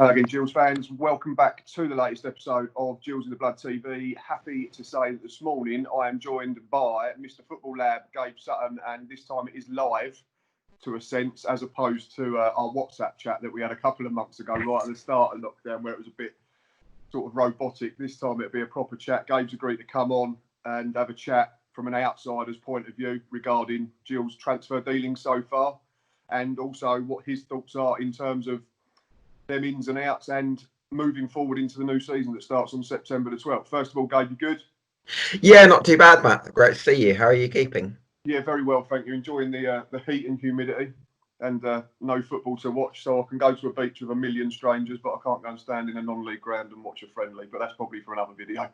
Hello again, Gills fans. Welcome back to the latest episode of Gills in the Blood TV. Happy to say that this morning I am joined by Mr. Football Lab, Gabe Sutton, and this time it is live to a sense, as opposed to our WhatsApp chat that we had a couple of months ago, right at the start of lockdown, where it was a bit sort of robotic. This time it'll be a proper chat. Gabe's agreed to come on and have a chat from an outsider's point of view regarding Gills' transfer dealings so far, and also what his thoughts are in terms of them ins and outs and moving forward into the new season that starts on September the 12th. First of all, Gabe, you good? Yeah, not too bad, Matt. Great to see you. How are you keeping? Yeah, very well, thank you. Enjoying the heat and humidity and no football to watch, so I can go to a beach with a million strangers, but I can't go and stand in a non-league ground and watch a friendly, but that's probably for another video.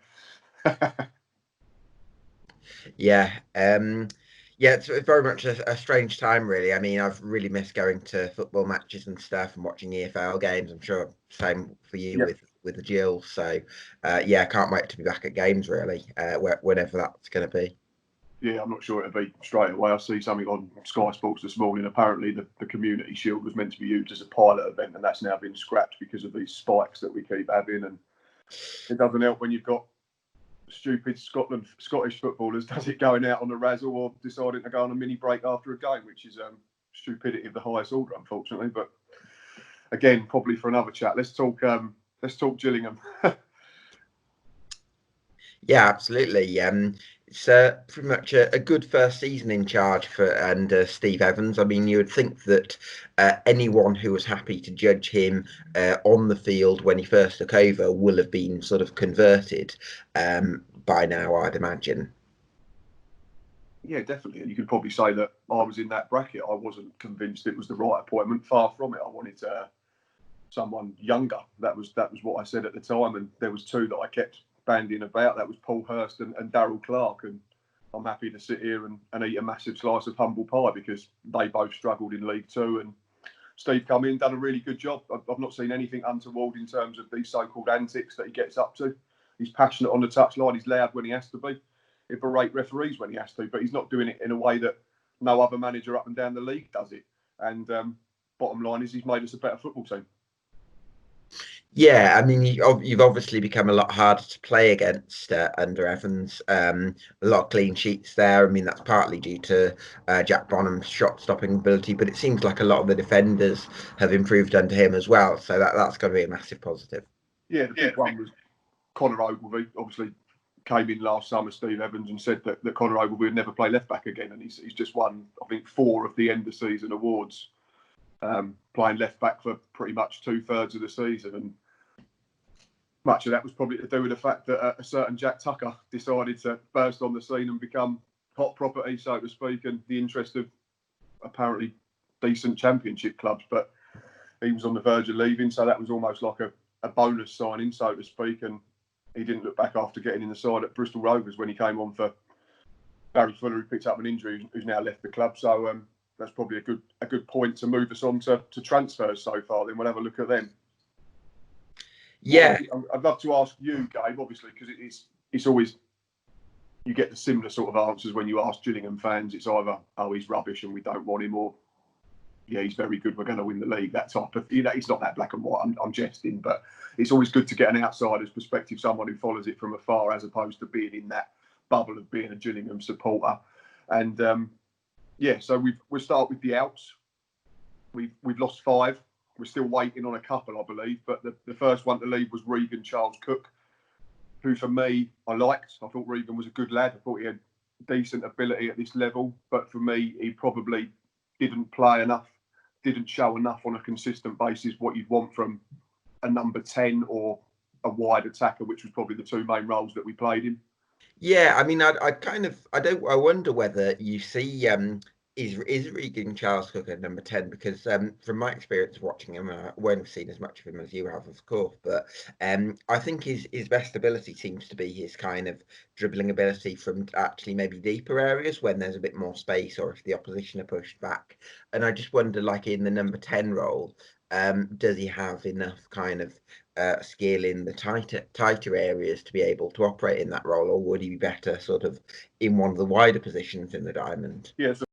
Yeah, it's very much a strange time, really. I mean, I've really missed going to football matches and stuff and watching EFL games. I'm sure same for you Yep. with the Gills. So, yeah, can't wait to be back at games, really, whenever that's going to be. Yeah, I'm not sure it'll be straight away. I see something on Sky Sports this morning. Apparently, the Community Shield was meant to be used as a pilot event, and that's now been scrapped because of these spikes that we keep having. And it doesn't help when you've got stupid Scottish footballers, does it, going out on a razzle or deciding to go on a mini break after a game, which is stupidity of the highest order, unfortunately. But again, probably for another chat. Let's talk Gillingham. Yeah, absolutely. It's pretty much a good first season in charge for Steve Evans. I mean, you would think that anyone who was happy to judge him on the field when he first took over will have been sort of converted by now, I'd imagine. Yeah, definitely. And you could probably say that I was in that bracket. I wasn't convinced it was the right appointment. Far from it. I wanted someone younger. That was what I said at the time. And there was two that I kept bandying about. That was Paul Hurst and Darryl Clark. And I'm happy to sit here and eat a massive slice of humble pie because they both struggled in League Two. And Steve come in, done a really good job. I've not seen anything untoward in terms of these so-called antics that he gets up to. He's passionate on the touchline. He's loud when he has to be. He'll berate referees when he has to, but he's not doing it in a way that no other manager up and down the league does it. And bottom line is he's made us a better football team. Yeah, I mean, you've obviously become a lot harder to play against under Evans. A lot of clean sheets there. I mean, that's partly due to Jack Bonham's shot-stopping ability, but it seems like a lot of the defenders have improved under him as well. So that's got to be a massive positive. Yeah, the big one was Connor Ogilvie. Obviously, came in last summer, Steve Evans, and said that Connor Ogilvie would never play left back again, and he's just won, I think, 4 of the end of season awards, playing left back for pretty much 2/3 of the season. And much of that was probably to do with the fact that a certain Jack Tucker decided to burst on the scene and become hot property, so to speak, and the interest of apparently decent championship clubs. But he was on the verge of leaving, so that was almost like a bonus signing, so to speak. And he didn't look back after getting in the side at Bristol Rovers when he came on for Barry Fuller, who picked up an injury, who's now left the club. So that's probably a good point to move us on to transfers so far. Then we'll have a look at them. Yeah, I'd love to ask you, Gabe, obviously, because it's always, you get the similar sort of answers when you ask Gillingham fans. It's either, oh, he's rubbish and we don't want him, or yeah, he's very good, we're going to win the league. That type of, it's not that black and white. I'm jesting, but it's always good to get an outsider's perspective, someone who follows it from afar, as opposed to being in that bubble of being a Gillingham supporter. And so we'll start with the outs. We've lost 5. We're still waiting on a couple, I believe. But the first one to leave was Regan Charles Cook, who for me, I liked. I thought Regan was a good lad. I thought he had decent ability at this level. But for me, he probably didn't play enough, didn't show enough on a consistent basis what you'd want from a number 10 or a wide attacker, which was probably the 2 main roles that we played in. yeah. I mean, I wonder whether you see is Regan Charles Cook at number 10, because from my experience of watching him, I won't have seen as much of him as you have, of course, but I think his best ability seems to be his kind of dribbling ability from actually maybe deeper areas when there's a bit more space or if the opposition are pushed back. And I just wonder, like in the number 10 role, does he have enough kind of skill in the tighter areas to be able to operate in that role, or would he be better sort of in one of the wider positions in the diamond? Yeah, so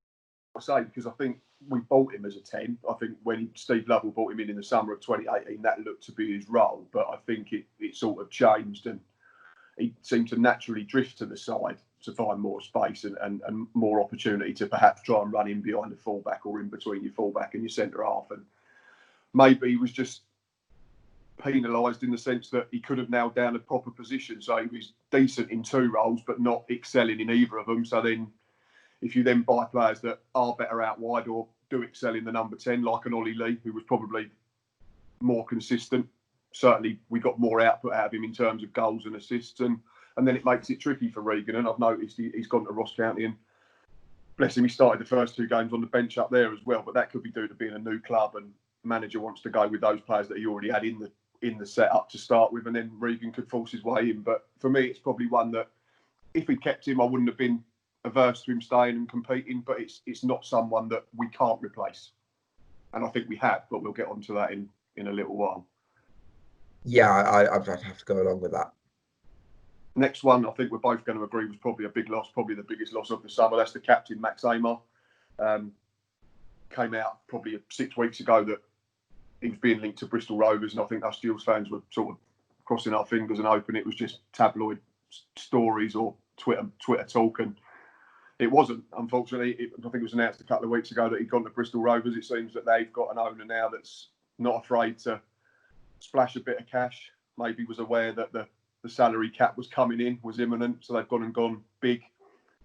I say, because I think we bought him as a 10. I think when Steve Lovell brought him in the summer of 2018, that looked to be his role. But I think it sort of changed, and he seemed to naturally drift to the side to find more space and more opportunity to perhaps try and run in behind the fullback or in between your fullback and your centre half. And maybe he was just penalised in the sense that he could have nailed down a proper position. So he was decent in two roles, but not excelling in either of them. So then, if you then buy players that are better out wide or do excel in the number 10, like an Ollie Lee, who was probably more consistent, certainly we got more output out of him in terms of goals and assists, and then it makes it tricky for Regan. And I've noticed he's gone to Ross County, and bless him, he started the first two games on the bench up there as well. But that could be due to being a new club, and manager wants to go with those players that he already had in the setup to start with, and then Regan could force his way in. But for me, it's probably one that if we kept him, I wouldn't have been averse to him staying and competing. But it's not someone that we can't replace, and I think we have. But we'll get onto that in a little while. Yeah, I'd have to go along with that. Next one, I think we're both going to agree, was probably a big loss, probably the biggest loss of the summer. That's the captain, Max Amar. Came out probably 6 weeks ago that he was being linked to Bristol Rovers, and I think us Gills fans were sort of crossing our fingers and hoping it was just tabloid stories or Twitter talk, and it wasn't. Unfortunately, I think it was announced a couple of weeks ago that he'd gone to Bristol Rovers. It seems that they've got an owner now that's not afraid to splash a bit of cash. Maybe was aware that the salary cap was coming in, was imminent, so they've gone big,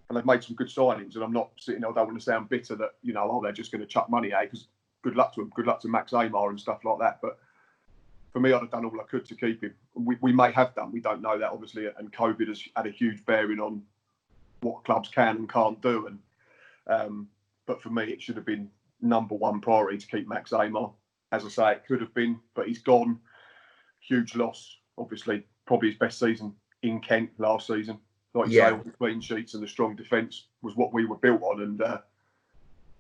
and they've made some good signings. And I'm not sitting there, I don't want to sound bitter that, they're just going to chuck money out, because good luck to them, good luck to Max Amar and stuff like that. But for me, I'd have done all I could to keep him. We may have done, we don't know that obviously, and COVID has had a huge bearing on what clubs can and can't do. And but for me, it should have been number one priority to keep Max Amar. As I say, it could have been, but he's gone. Huge loss, obviously. Probably his best season in Kent last season. Like you say, all the clean sheets and the strong defence was what we were built on, and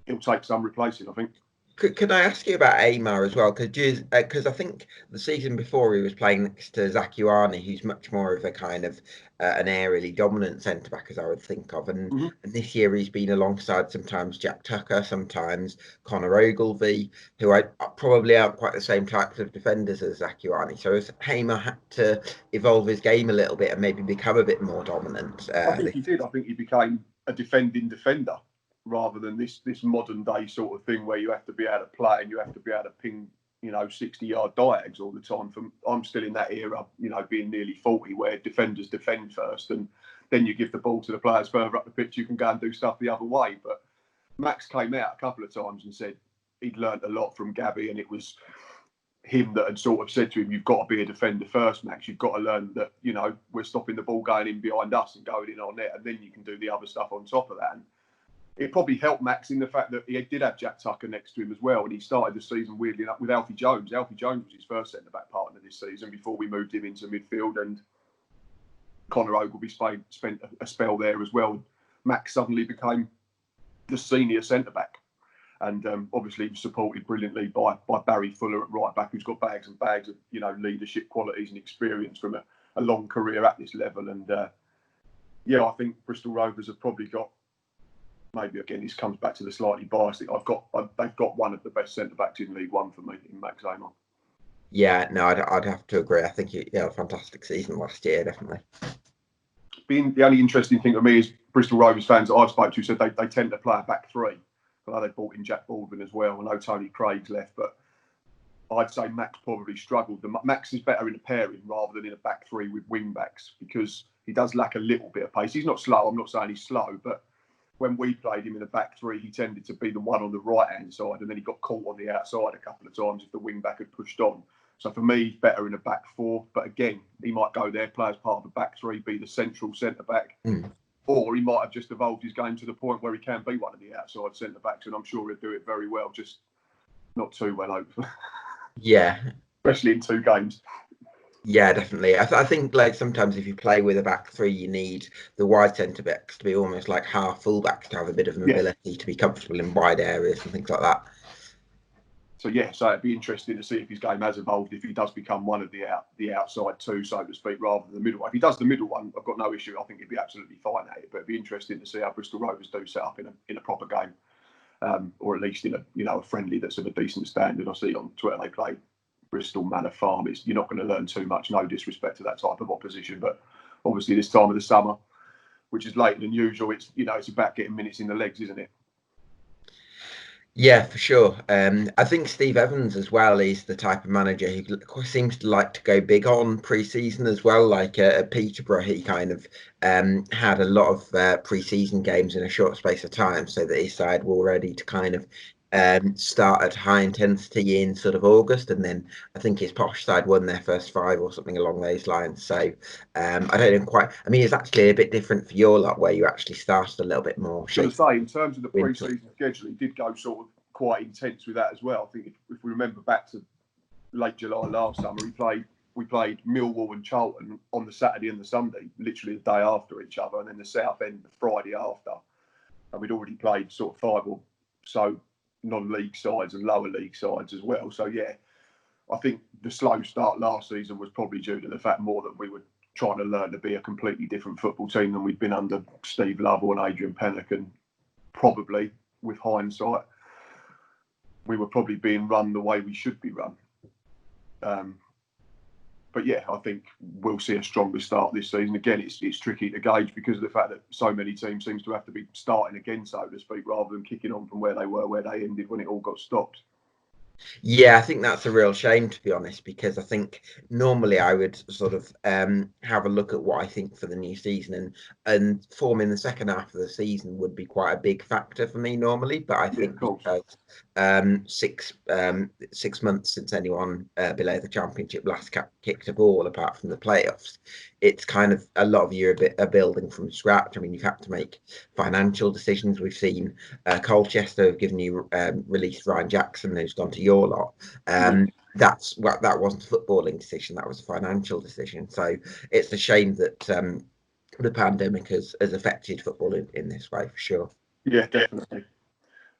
it'll take some replacing, I think. Could I ask you about Amar as well? Because I think the season before he was playing next to Zakuani, who's much more of a kind of an aerially dominant centre back, as I would think of. And this year he's been alongside sometimes Jack Tucker, sometimes Connor Ogilvie, who probably aren't quite the same types of defenders as Zakuani. So has Amar had to evolve his game a little bit and maybe become a bit more dominant? I think he did. I think he became a defending defender, rather than this modern day sort of thing where you have to be able to play and you have to be able to ping 60-yard diags all the time. I'm still in that era, being nearly 40, where defenders defend first and then you give the ball to the players further up the pitch. You can go and do stuff the other way. But Max came out a couple of times and said he'd learnt a lot from Gabby, and it was him that had sort of said to him, you've got to be a defender first, Max. You've got to learn that, we're stopping the ball going in behind us and going in our net, and then you can do the other stuff on top of that. And it probably helped Max in the fact that he did have Jack Tucker next to him as well, and he started the season weirdly enough with Alfie Jones. Alfie Jones was his first centre-back partner this season before we moved him into midfield, and Connor Ogilvie spent a spell there as well. Max suddenly became the senior centre-back, and obviously he was supported brilliantly by Barry Fuller at right back, who's got bags and bags of leadership qualities and experience from a long career at this level. And I think Bristol Rovers have probably got, maybe again this comes back to the slightly biased thing, they've got one of the best centre backs in League One for me in Max Amar. Yeah, no, I'd have to agree. I think he had a fantastic season last year, definitely. The only interesting thing to me is Bristol Rovers fans that I've spoken to said they tend to play a back three. I know they brought in Jack Baldwin as well. I know Tony Craig's left, but I'd say Max probably struggled. Max is better in a pairing rather than in a back three with wing backs, because he does lack a little bit of pace. He's not slow. I'm not saying he's slow, but when we played him in a back three, he tended to be the one on the right-hand side, and then he got caught on the outside a couple of times if the wing-back had pushed on. So for me, he's better in a back four. But again, he might go there, play as part of a back three, be the central centre-back. Or he might have just evolved his game to the point where he can be one of the outside centre-backs, and I'm sure he'll do it very well, just not too well, hopefully. Yeah. Especially in two games. Yeah, definitely. I think like sometimes if you play with a back three, you need the wide centre backs to be almost like half full-backs to have a bit of mobility, to be comfortable in wide areas and things like that. So it'd be interesting to see if his game has evolved, if he does become one of the outside two, so to speak, rather than the middle one. If he does the middle one, I've got no issue. I think he'd be absolutely fine at it. But it'd be interesting to see how Bristol Rovers do set up in a proper game. or at least in a friendly that's of a decent standard. I see on Twitter they play Bristol Manor Farm. You're not going to learn too much. No disrespect to that type of opposition, but obviously this time of the summer, which is later than usual, it's about getting minutes in the legs, isn't it? Yeah, for sure. I think Steve Evans as well is the type of manager who seems to like to go big on pre-season as well. Like at Peterborough, he kind of had a lot of pre-season games in a short space of time, so that his side were ready to kind of start at high intensity in sort of August, and then I think his posh side won their first 5 or something along those lines. So I don't know quite. I mean, it's actually a bit different for your lot, where you actually started a little bit more. I was going to say, in terms of the into it. pre-season schedule, it did go sort of quite intense with that as well. I think if we remember back to late July last summer, we played Millwall and Charlton on the Saturday and the Sunday, literally the day after each other, and then the Southend the Friday after. And we'd already played sort of 5 or so non-league sides and lower league sides as well. So yeah, I think the slow start last season was probably due to the fact more that we were trying to learn to be a completely different football team than we'd been under Steve Lovell and Adrian Pennock, and probably, with hindsight, we were probably being run the way we should be run. But yeah, I think we'll see a stronger start this season. Again, it's tricky to gauge because of the fact that so many teams seems to have to be starting again, so to speak, rather than kicking on from where they were, where they ended when it all got stopped. Yeah, I think that's a real shame, to be honest, because I think normally I would sort of have a look at what I think for the new season, and form in the second half of the season would be quite a big factor for me normally. But I think because 6 months since anyone below the Championship last kicked a ball, apart from the playoffs, it's kind of a lot of you are building from scratch. I mean, you've had to make financial decisions. We've seen Colchester have given you released Ryan Jackson, who's gone to your lot. That wasn't a footballing decision, that was a financial decision. So it's a shame that the pandemic has affected football in this way, for sure. Yeah, definitely.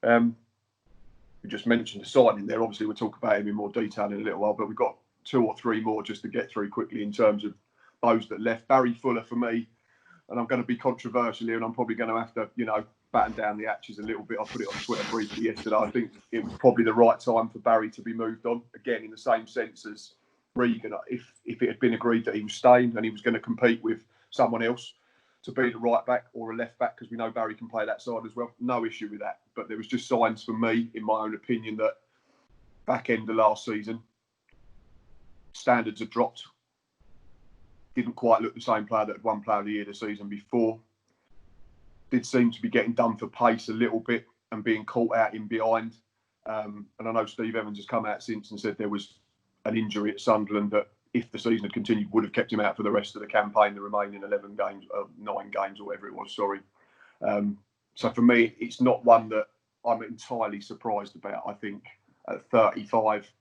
We just mentioned the signing there. Obviously, we'll talk about him in more detail in a little while, but we've got 2 or 3 more just to get through quickly in terms of those that left. Barry Fuller for me, and I'm going to be controversial here, and I'm probably going to have to, batten down the hatches a little bit. I put it on Twitter briefly yesterday. I think it was probably the right time for Barry to be moved on. Again, in the same sense as Regan, if it had been agreed that he was staying and he was going to compete with someone else to be the right back or a left back, because we know Barry can play that side as well, no issue with that. But there was just signs for me, in my own opinion, that back end of last season, standards had dropped. Didn't quite look the same player that had won Player of the Year the season before. Did seem to be getting done for pace a little bit and being caught out in behind. And I know Steve Evans has come out since and said there was an injury at Sunderland that, if the season had continued, would have kept him out for the rest of the campaign, the remaining 11 games, 9 games, or whatever it was, sorry. So for me, it's not one that I'm entirely surprised about. I think at 35,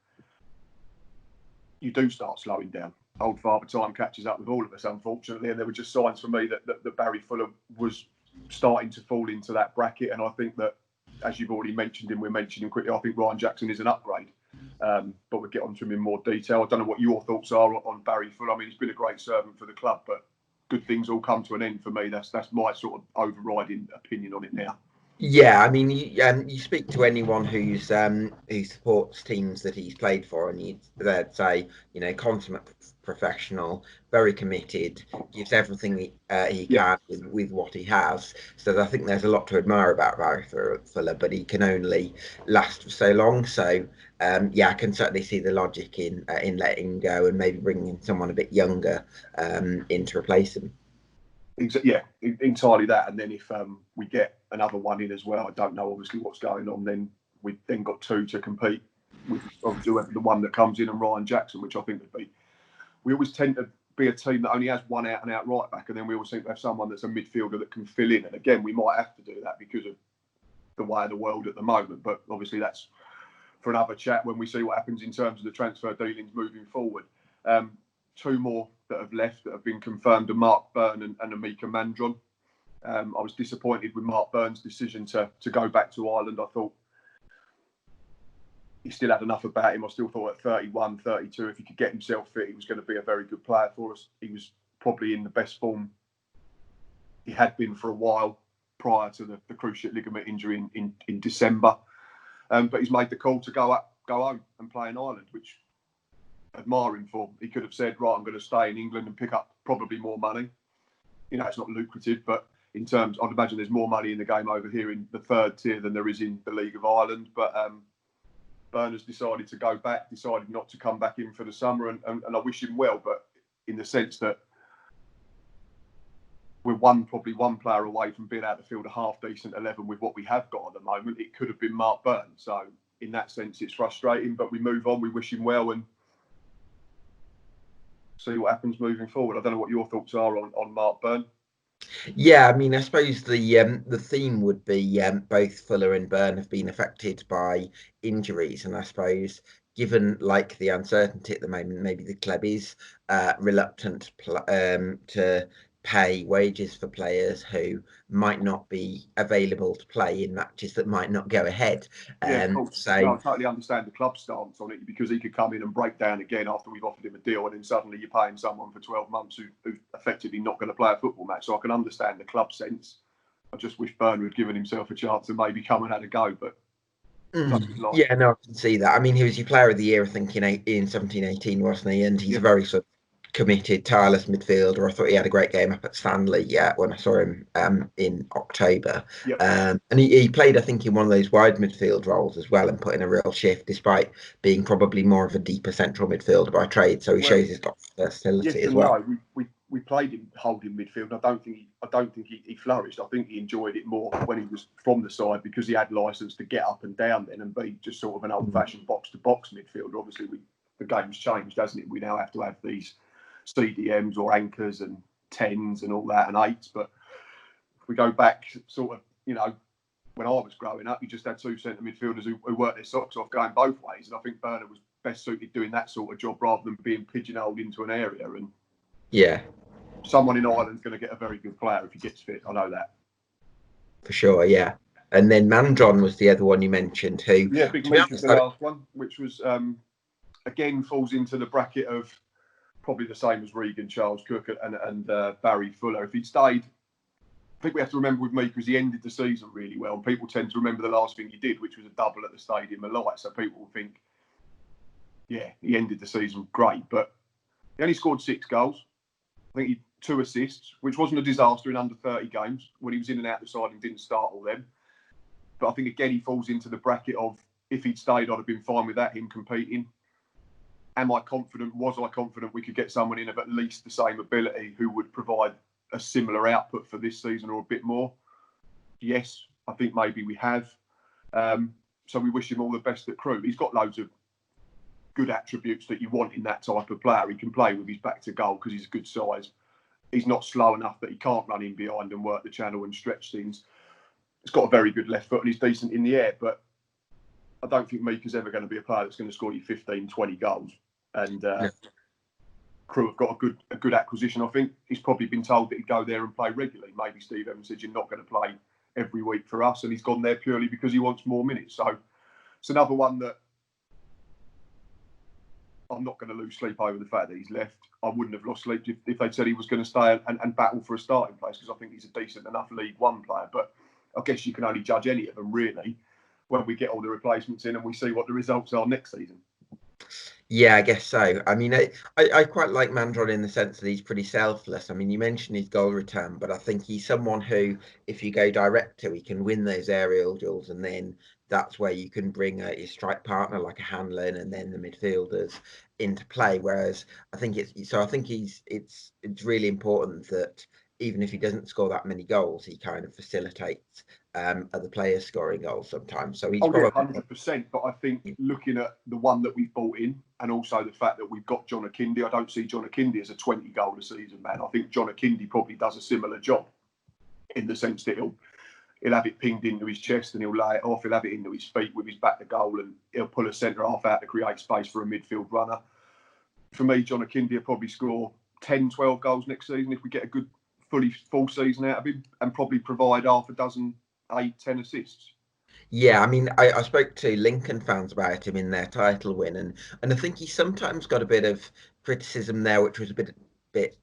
you do start slowing down. Old father time catches up with all of us, unfortunately, and there were just signs for me that Barry Fuller was starting to fall into that bracket. And I think that, as you've already mentioned him, we're mentioning him quickly, I think Ryan Jackson is an upgrade. But we'll get onto him in more detail. I don't know what your thoughts are on Barry Fuller. I mean, he's been a great servant for the club, but good things all come to an end for me. That's my sort of overriding opinion on it now. Yeah, I mean, you speak to anyone who supports teams that he's played for, and they'd say, consummate professional, very committed, gives everything he can with what he has. So I think there's a lot to admire about Barry Fuller, but he can only last for so long. So I can certainly see the logic in letting him go and maybe bringing in someone a bit younger in to replace him. Yeah, entirely that. And then if we get another one in as well, I don't know obviously what's going on, then we've then got 2 to compete with, obviously the one that comes in and Ryan Jackson, which I think would be, we always tend to be a team that only has one out and out right back, and then we always seem to have someone that's a midfielder that can fill in. And again, we might have to do that because of the way of the world at the moment, but obviously that's for another chat when we see what happens in terms of the transfer dealings moving forward. 2 more that have left that have been confirmed are Mark Byrne and Amika Mandron. I was disappointed with Mark Byrne's decision to go back to Ireland. I thought he still had enough about him. I still thought at 31, 32, if he could get himself fit, he was going to be a very good player for us. He was probably in the best form he had been for a while. prior to the cruciate ligament injury in December. But he's made the call to go home and play in Ireland, which I admire him for. He could have said, right, I'm going to stay in England and pick up probably more money. You know, it's not lucrative, but in terms, I'd imagine there's more money in the game over here in the third tier than there is in the League of Ireland. But Bernard's decided to go back, decided not to come back in for the summer, and I wish him well, but in the sense that we're probably one player away from being able to field a half-decent 11 with what we have got at the moment. It could have been Mark Byrne. So in that sense, it's frustrating, but we move on. We wish him well and see what happens moving forward. I don't know what your thoughts are on Mark Byrne. Yeah, I mean, I suppose the theme would be both Fuller and Byrne have been affected by injuries, and I suppose given like the uncertainty at the moment, maybe the club is reluctant to pay wages for players who might not be available to play in matches that might not go ahead. Yeah, of course. So No, I totally understand the club's stance on it, because he could come in and break down again after we've offered him a deal, and then suddenly you're paying someone for 12 months who's effectively not going to play a football match. So I can understand the club sense. I just wish Byrne had given himself a chance and maybe come and had a go, but yeah, no, I can see that. I mean, he was your player of the year, I think, in 17-18, wasn't he? And he's a very sort of committed, tireless midfielder. I thought he had a great game up at Stanley when I saw him in October. Yep. And he played, I think, in one of those wide midfield roles as well and put in a real shift, despite being probably more of a deeper central midfielder by trade. So he shows he's got versatility as well. No, we played him holding midfield. I don't think he flourished. I think he enjoyed it more when he was from the side, because he had license to get up and down then and be just sort of an old-fashioned box-to-box midfielder. Obviously, the game's changed, hasn't it? We now have to have these CDMs or anchors and 10s and all that and 8s. But if we go back sort of, you know, when I was growing up, you just had two centre midfielders who worked their socks off going both ways. And I think Bernard was best suited doing that sort of job rather than being pigeonholed into an area. And yeah, someone in Ireland's going to get a very good player if he gets fit. I know that. For sure, yeah. And then Mandron was the other one you mentioned, who... Yeah, Big Meek was the last one, which was, again, falls into the bracket of probably the same as Regan, Charles Cook and Barry Fuller. If he'd stayed, I think we have to remember with Meek, because he ended the season really well, and people tend to remember the last thing he did, which was a double at the Stadium of Light. So people will think, yeah, he ended the season great, but he only scored 6 goals. I think he 2 assists, which wasn't a disaster in under 30 games when he was in and out the side and didn't start all them. But I think, again, he falls into the bracket of, if he'd stayed, I'd have been fine without him competing. Am I confident? Was I confident we could get someone in of at least the same ability who would provide a similar output for this season or a bit more? Yes, I think maybe we have. So we wish him all the best at Crewe. He's got loads of good attributes that you want in that type of player. He can play with his back to goal because he's a good size. He's not slow enough that he can't run in behind and work the channel and stretch things. He's got a very good left foot and he's decent in the air, but I don't think Meek is ever going to be a player that's going to score you 15, 20 goals. And Crewe have got a good acquisition. I think he's probably been told that he'd go there and play regularly. Maybe Steve Evans said, you're not going to play every week for us, and he's gone there purely because he wants more minutes. So it's another one that I'm not going to lose sleep over the fact that he's left. I wouldn't have lost sleep if they'd said he was going to stay and battle for a starting place, because I think he's a decent enough League One player. But I guess you can only judge any of them really when we get all the replacements in and we see what the results are next season. Yeah, I guess so. I mean, I quite like Mandron in the sense that he's pretty selfless. I mean, you mentioned his goal return, but I think he's someone who, if you go direct to, he can win those aerial duels, and then that's where you can bring your strike partner like a Hanlon and then the midfielders into play. Whereas I think it's really important that even if he doesn't score that many goals, he kind of facilitates other players scoring goals sometimes. So he's 100%. But I think looking at the one that we've bought in, and also the fact that we've got John Akindi, I don't see John Akindi as a 20 goal a season man. I think John Akindi probably does a similar job in the sense that he'll have it pinged into his chest and he'll lay it off. He'll have it into his feet with his back to goal, and he'll pull a centre half out to create space for a midfield runner. For me, John Akindi will probably score 10, 12 goals next season if we get a good full season out of him, and probably provide half a dozen, 8, 10 assists. Yeah, I mean, I spoke to Lincoln fans about him in their title win, and I think he sometimes got a bit of criticism there, which was a bit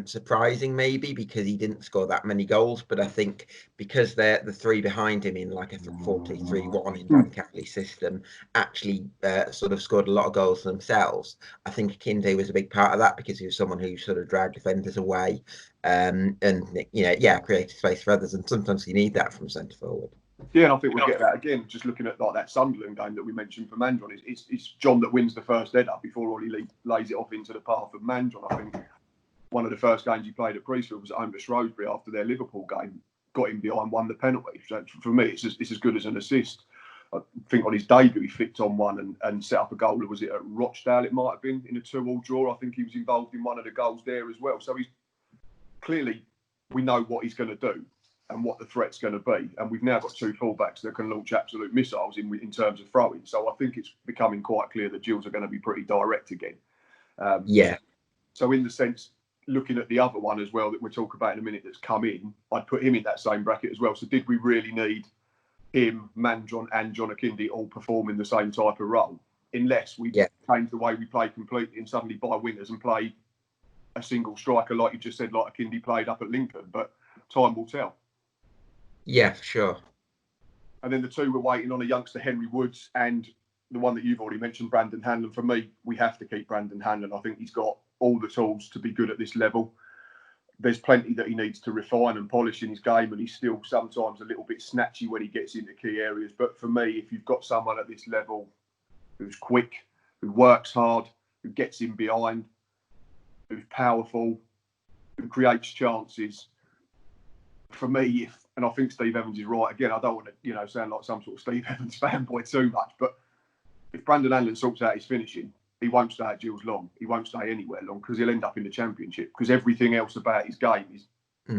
surprising maybe because he didn't score that many goals, but I think because they're the three behind him in like a 4-2-3-1 in Dan Cowley's system actually sort of scored a lot of goals themselves. I think Kinde was a big part of that because he was someone who sort of dragged defenders away and created space for others, and sometimes you need that from centre forward. Yeah, and I think we'll get that again. Just looking at like that Sunderland game that we mentioned for Mandron, it's John that wins the first header before Ollie lays it off into the path of Mandron. I think one of the first games he played at Priestfield was at home to Shrewsbury after their Liverpool game. Got him behind, won the penalty. So for me, it's as good as an assist. I think on his debut he flicked on one and set up a goal. Was it at Rochdale? It might have been in a 2-2 draw. I think he was involved in one of the goals there as well. So he's clearly, we know what he's going to do and what the threat's going to be. And we've now got two fullbacks that can launch absolute missiles in terms of throwing. So I think it's becoming quite clear that Gills are going to be pretty direct again. So in the sense, looking at the other one as well that we'll talk about in a minute that's come in, I'd put him in that same bracket as well. So did we really need him, Mandron and John Akinde all performing the same type of role? Unless we change the way we play completely and suddenly buy wingers and play a single striker like you just said, like Akinde played up at Lincoln. But time will tell. Yeah, for sure. And then the two we're waiting on are youngster Henry Woods and the one that you've already mentioned, Brandon Hanlon. For me, we have to keep Brandon Hanlon. I think he's got all the tools to be good at this level. There's plenty that he needs to refine and polish in his game, and he's still sometimes a little bit snatchy when he gets into key areas. But for me, if you've got someone at this level who's quick, who works hard, who gets in behind, who's powerful, who creates chances, for me, and I think Steve Evans is right. Again, I don't want to, sound like some sort of Steve Evans fanboy too much, but if Brandon Hanlon sorts out his finishing, he won't stay at Gills long. He won't stay anywhere long because he'll end up in the Championship. Because everything else about his game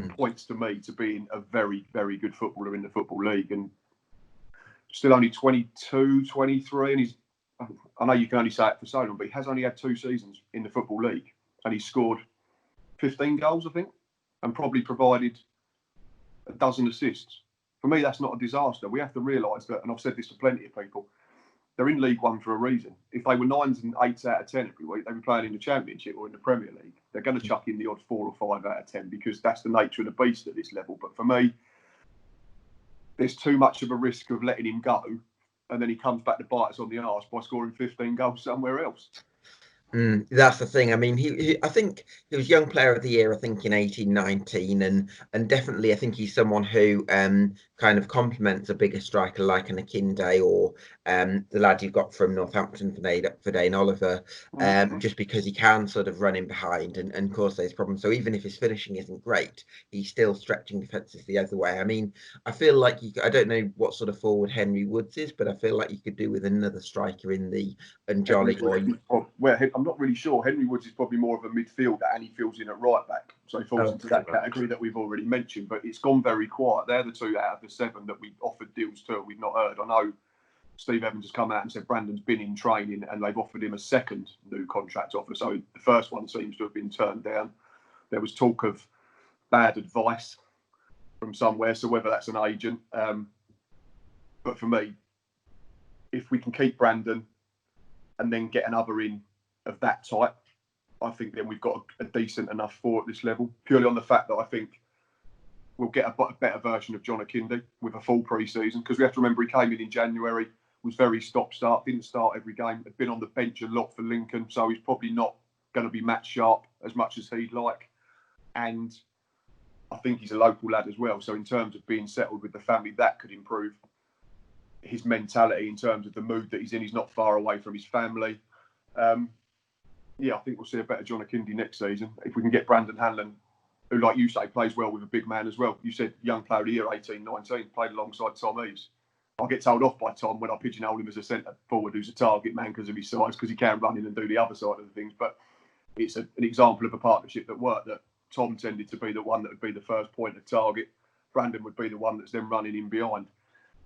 points to me to being a very, very good footballer in the Football League. And still only 22, 23. And I know you can only say it for so long, but he has only had 2 seasons in the Football League. And he's scored 15 goals, I think, and probably provided a dozen assists. For me, that's not a disaster. We have to realise that, and I've said this to plenty of people, they're in League One for a reason. If they were 9s and 8s out of 10 every week, they'd be playing in the Championship or in the Premier League. They're going to chuck in the odd 4 or 5 out of 10 because that's the nature of the beast at this level. But for me, there's too much of a risk of letting him go, and then he comes back to bite us on the arse by scoring 15 goals somewhere else. That's the thing. I mean, I think he was Young Player of the Year, I think, in 18-19, and definitely I think he's someone who kind of complements a bigger striker like an Akinde or the lad you've got from Northampton, for Dane Oliver, just because he can sort of run in behind and cause those problems. So even if his finishing isn't great, he's still stretching defences the other way. I mean, I feel like I don't know what sort of forward Henry Woods is, but I feel like you could do with another striker in the Njoli I'm not really sure. Henry Woods is probably more of a midfielder and he fills in at right back. So he falls into that category that we've already mentioned. But it's gone very quiet. They're the 2 out of the 7 that we offered deals to. We've not heard. I know Steve Evans has come out and said Brandon's been in training and they've offered him a second new contract offer. So the first one seems to have been turned down. There was talk of bad advice from somewhere. So whether that's an agent. But for me, if we can keep Brandon and then get another in of that type, I think then we've got a decent enough 4 at this level, purely on the fact that I think we'll get a better version of John Akinde with a full pre-season, because we have to remember he came in January, was very stop-start, didn't start every game, had been on the bench a lot for Lincoln, so he's probably not going to be match sharp as much as he'd like. And I think he's a local lad as well, so in terms of being settled with the family, that could improve his mentality in terms of the mood that he's in. He's not far away from his family. I think we'll see a better John Akinde next season if we can get Brandon Hanlon, who, like you say, plays well with a big man as well. You said Young Player of the Year, 18-19, played alongside Tom Eaves. I get told off by Tom when I pigeonhole him as a centre forward who's a target man because of his size, because he can run in and do the other side of the things. But it's an example of a partnership that worked, that Tom tended to be the one that would be the first point of target. Brandon would be the one that's then running in behind.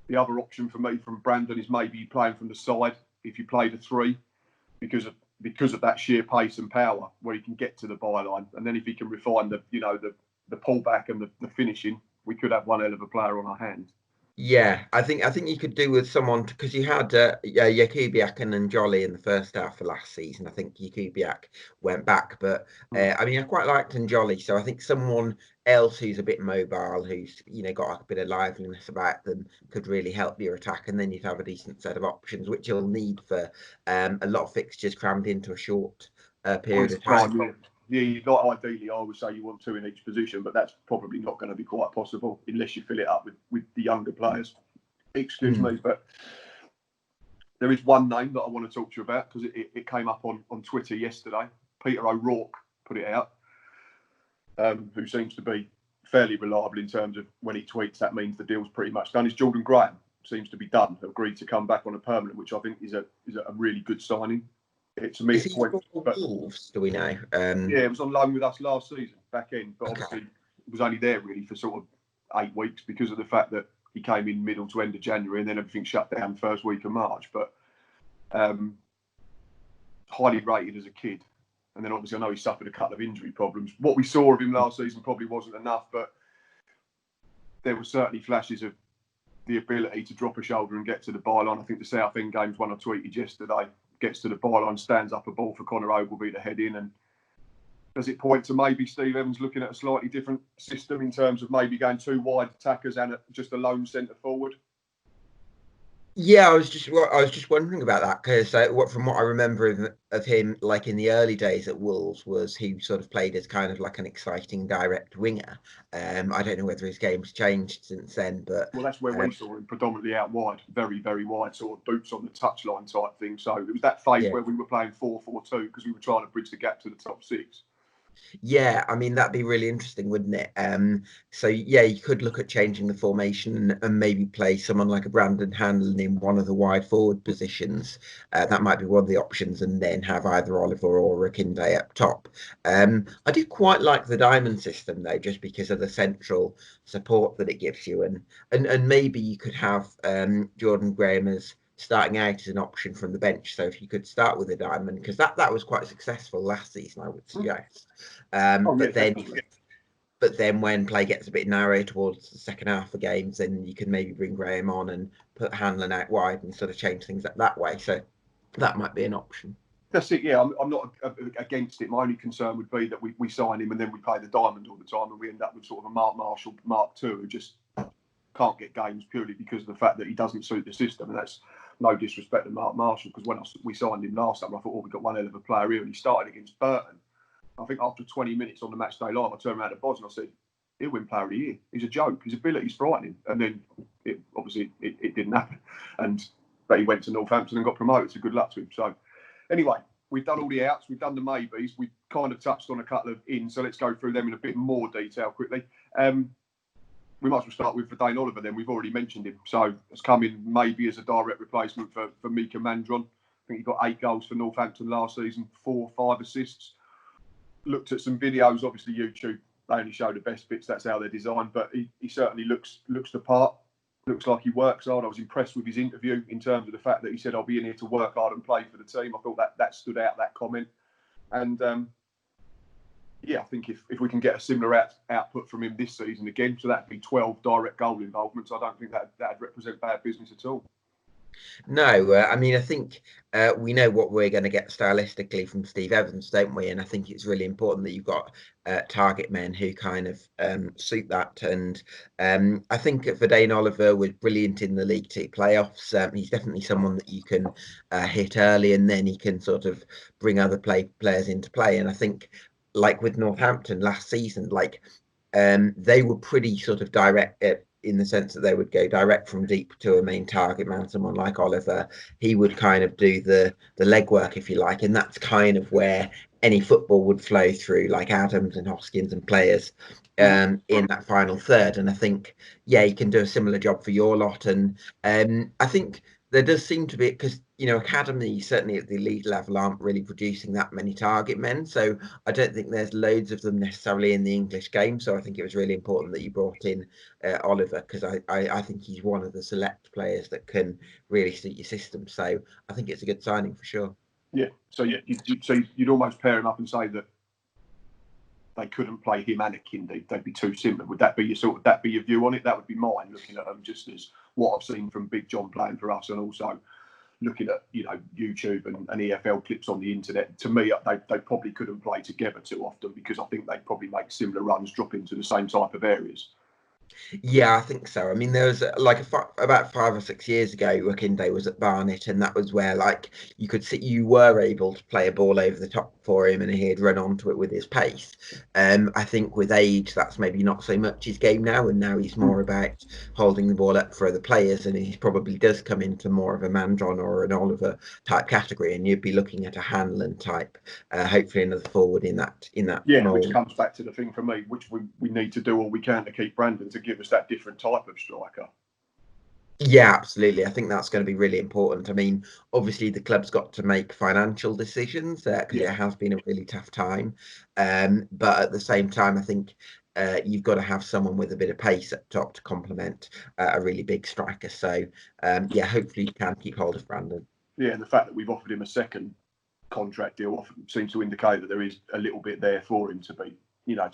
The other option for me from Brandon is maybe playing from the side if you play the 3, because of that sheer pace and power where he can get to the byline. And then if he can refine the pullback and the finishing, we could have one hell of a player on our hands. Yeah, I think you could do with someone because you had yeah, Jakubiak and Jolly in the first half of last season. I think Jakubiak went back, but Mm. I mean, I quite liked Jolly, so I think someone else who's a bit mobile, who's got a bit of liveliness about them, could really help your attack, and then you'd have a decent set of options, which you'll need for a lot of fixtures crammed into a short period Honest of time. time, yeah. Like ideally, I would say you want two in each position, but that's probably not going to be quite possible unless you fill it up with the younger players. Excuse Mm. me, but there is one name that I want to talk to you about because it came up on Twitter yesterday. Peter O'Rourke put it out, who seems to be fairly reliable in terms of when he tweets, that means the deal's pretty much done. Is Jordan Graham seems to be done, agreed to come back on a permanent, which I think is a really good signing. To me, Is it he points, for but Wolves? Do we know? yeah, it was on loan with us last season, back end, but Okay. obviously it was only there really for sort of 8 weeks because of the fact that he came in middle to end of January and then everything shut down first week of March. But highly rated as a kid. And then obviously I know he suffered a couple of injury problems. What we saw of him last season probably wasn't enough, but there were certainly flashes of the ability to drop a shoulder and get to the byline. I think the Southend game's one I tweeted yesterday. Gets to the byline, stands up a ball for Connor Ogilvie to head in. And does it point to maybe Steve Evans looking at a slightly different system in terms of maybe going two wide attackers and just a lone centre forward? Yeah, I was just wondering about that because from what I remember of him, like in the early days at Wolves, was he sort of played as kind of like an exciting direct winger. I don't know whether his game's changed since then, but Well, that's where um, we saw him predominantly out wide, very, very wide, sort of boots on the touchline type thing. So it was that phase yeah, where we were playing 4-4-2 because we were trying to bridge the gap to the top six. yeah, I mean that'd be really interesting, wouldn't it? So yeah, you could look at changing the formation and maybe play someone like a Brandon Hanlon in one of the wide forward positions. That might be one of the options, and then have either Oliver or Akinde up top. I do quite like the diamond system though, just because of the central support that it gives you, and maybe you could have Jordan Graham as starting out as an option from the bench. So if you could start with a diamond, because that was quite successful last season, I would suggest. Oh yeah, But then, definitely. when play gets a bit narrow towards the second half of games, then you can maybe bring Graham on and put Hanlon out wide and sort of change things that way. So that might be an option. That's it. Yeah, I'm not against it. My only concern would be that we sign him and then we play the diamond all the time, and we end up with sort of a Mark Marshall Mark II who just can't get games purely because of the fact that he doesn't suit the system. And that's no disrespect to Mark Marshall, because when we signed him last time, I thought, oh, we've got one hell of a player here, and he started against Burton. I think after 20 minutes on the match day live, I turned around to Boz and I said, he'll win player of the year. He's a joke. His ability's frightening. And then it didn't happen. But he went to Northampton and got promoted. So good luck to him. So anyway, we've done all the outs. We've done the maybes. We've kind of touched on a couple of ins. So let's go through them in a bit more detail quickly. We might as well start with Dane Oliver then. We've already mentioned him. So it's come in maybe as a direct replacement for Mika Mandron. I think he got 8 goals for Northampton last season, 4 or 5 assists. Looked at some videos, obviously YouTube, they only show the best bits, that's how they're designed, but he certainly looks the part, looks like he works hard. I was impressed with his interview in terms of the fact that he said, I'll be in here to work hard and play for the team. I thought that stood out, that comment. And yeah, I think if we can get a similar output from him this season again, so that'd be 12 direct goal involvements, I don't think that'd represent bad business at all. No, I mean, I think we know what we're going to get stylistically from Steve Evans, don't we? And I think it's really important that you've got target men who kind of suit that. And I think Dane Oliver was brilliant in the League Two playoffs. He's definitely someone that you can hit early, and then he can sort of bring other players into play. And I think, like with Northampton last season, like they were pretty sort of direct in the sense that they would go direct from deep to a main target man. Someone like Oliver, he would kind of do the legwork, if you like, and that's kind of where any football would flow through, like Adams and Hoskins and players in that final third. And I think, yeah, he can do a similar job for your lot. And I think there does seem to be, because academies certainly at the elite level aren't really producing that many target men, so I don't think there's loads of them necessarily in the English game. So I think it was really important that you brought in Oliver, because I think he's one of the select players that can really suit your system. So I think it's a good signing for sure. Yeah, so yeah, you'd almost pair him up and say that they couldn't play him and Akinde. They'd be too similar. Would that be your view on it? That would be mine, looking at them just as what I've seen from Big John playing for us, and also looking at YouTube and EFL clips on the internet, to me they probably couldn't play together too often, because I think they probably make similar runs, drop into the same type of areas. Yeah, I think so. I mean, there was about 5 or 6 years ago, Wakinde was at Barnet, and that was where you could see you were able to play a ball over the top for him, and he'd run onto it with his pace. I think with age, that's maybe not so much his game now, and now he's more about holding the ball up for other players, and he probably does come into more of a Mandron or an Oliver type category, and you'd be looking at a Hanlon type, hopefully another forward in that mold. Which comes back to the thing for me, which we need to do all we can to keep Brandon, to give us that different type of striker. Yeah, absolutely. I think that's going to be really important. I mean, obviously the club's got to make financial decisions because it has been a really tough time. But at the same time, I think you've got to have someone with a bit of pace up top to complement a really big striker. So hopefully you can keep hold of Brandon. Yeah, and the fact that we've offered him a second contract deal often seems to indicate that there is a little bit there for him to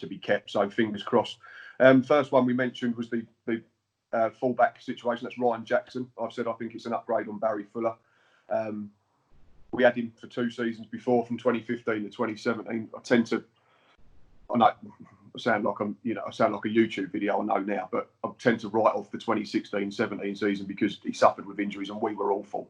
be kept. So fingers crossed. First one we mentioned was the fullback situation. That's Ryan Jackson. I've said I think it's an upgrade on Barry Fuller. We had him for 2 seasons before, from 2015 to 2017. I know I sound like I sound like a YouTube video, I know now, but I tend to write off the 2016-17 season because he suffered with injuries and we were awful.